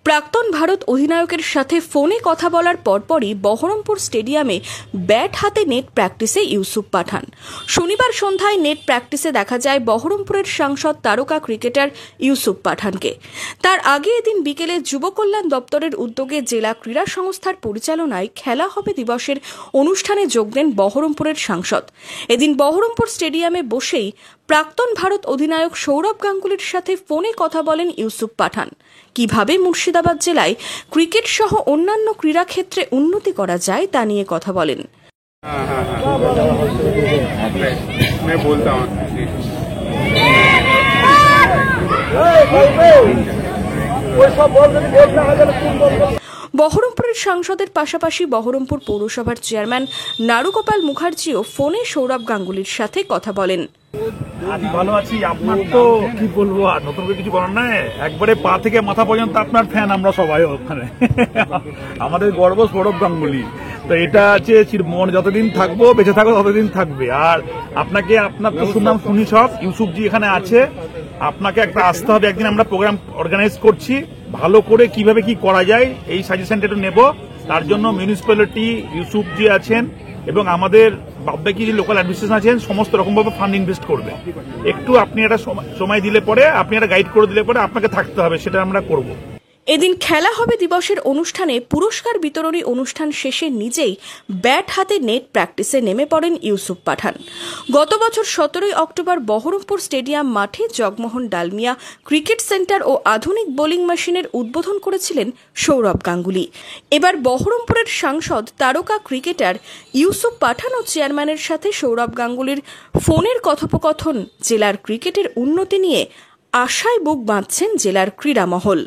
প্রাক্তন ভারত অধিনায়কের সাথে ফোনে কথা বলার পরপরই বহরমপুর স্টেডিয়ামে ব্যাট হাতে নেট প্র্যাকটিসে ইউসুফ পাঠান। শনিবার সন্ধ্যায় নেট প্র্যাকটিসে দেখা যায় বহরমপুরের সাংসদ তারকা ক্রিকেটার ইউসুফ পাঠানকে। তার আগে এদিন বিকেলে যুব কল্যাণ দপ্তরের উদ্যোগে জেলা ক্রীড়া সংস্থার পরিচালনায় খেলা হবে দিবসের অনুষ্ঠানে যোগ দেন বহরমপুরের সাংসদ। এদিন বহরমপুর স্টেডিয়ামে বসেই প্রাক্তন ভারত অধিনায়ক সৌরভ গাঙ্গুলির সাথে ফোনে কথা বলেন ইউসুফ পাঠান। কিভাবে মুর্শিদাবাদ জেলায় ক্রিকেট সহ অন্যান্য ক্রীড়া ক্ষেত্রে উন্নতি করা যায় তা নিয়ে কথা বলেন। বহরমপুরের সাংসদের পাশাপাশি বহরমপুর পৌরসভার চেয়ারম্যান নারুগোপাল মুখার্জিও ফোনে সৌরভ গাঙ্গুলির সাথে কথা বলেন। ভালো আছি, আপনার তো কি বলবো, আর নতুন করে কিছু বলার নাই। একবারে পা থেকে মাথা পর্যন্ত আপনার ফ্যান আমরা সবাই ওখানে। আমাদের গর্ব সৌরভ গাঙ্গুলি। তো এটা আছে মন যতদিন থাকবো, বেঁচে থাকবো ততদিন থাকবে। আর আপনাকে আপনার তো সুনাম শুনি সব, ইউসুফজি এখানে আছে, আপনাকে একটা আসতে হবে। একদিন আমরা প্রোগ্রাম অর্গানাইজ করছি, ভালো করে কিভাবে কি করা যায় এই সাজেশনটা একটু নেব। তার জন্য মিউনিসিপ্যালিটি ইউসুফজি আছেন এবং আমাদের বাদবাকি যে লোকাল অ্যাডমিনিস্ট্রেশন আছেন সমস্ত রকমভাবে ফান্ড ইনভেস্ট করবে। একটু আপনি একটা সময় দিলে পরে, আপনি একটা গাইড করে দিলে পরে আপনাকে থাকতে হবে, সেটা আমরা করব। এদিন খেলা হবে দিবসের অনুষ্ঠানে পুরস্কার বিতরণী অনুষ্ঠান শেষে নিজেই ব্যাট হাতে নেট প্র্যাকটিসে নেমে পড়েন ইউসুফ পাঠান। গত বছর 17 অক্টোবর বহরমপুর স্টেডিয়াম মাঠে জগমোহন ডালমিয়া ক্রিকেট সেন্টার ও আধুনিক বোলিং মেশিনের উদ্বোধন করেছিলেন সৌরভ গাঙ্গুলি। এবার বহরমপুরের সাংসদ তারকা ক্রিকেটার ইউসুফ পাঠান ও চেয়ারম্যানের সাথে সৌরভ গাঙ্গুলির ফোনের কথোপকথন জেলার ক্রিকেটের উন্নতি নিয়ে আশায় বুক বাঁধছেন জেলার ক্রীড়া মহল।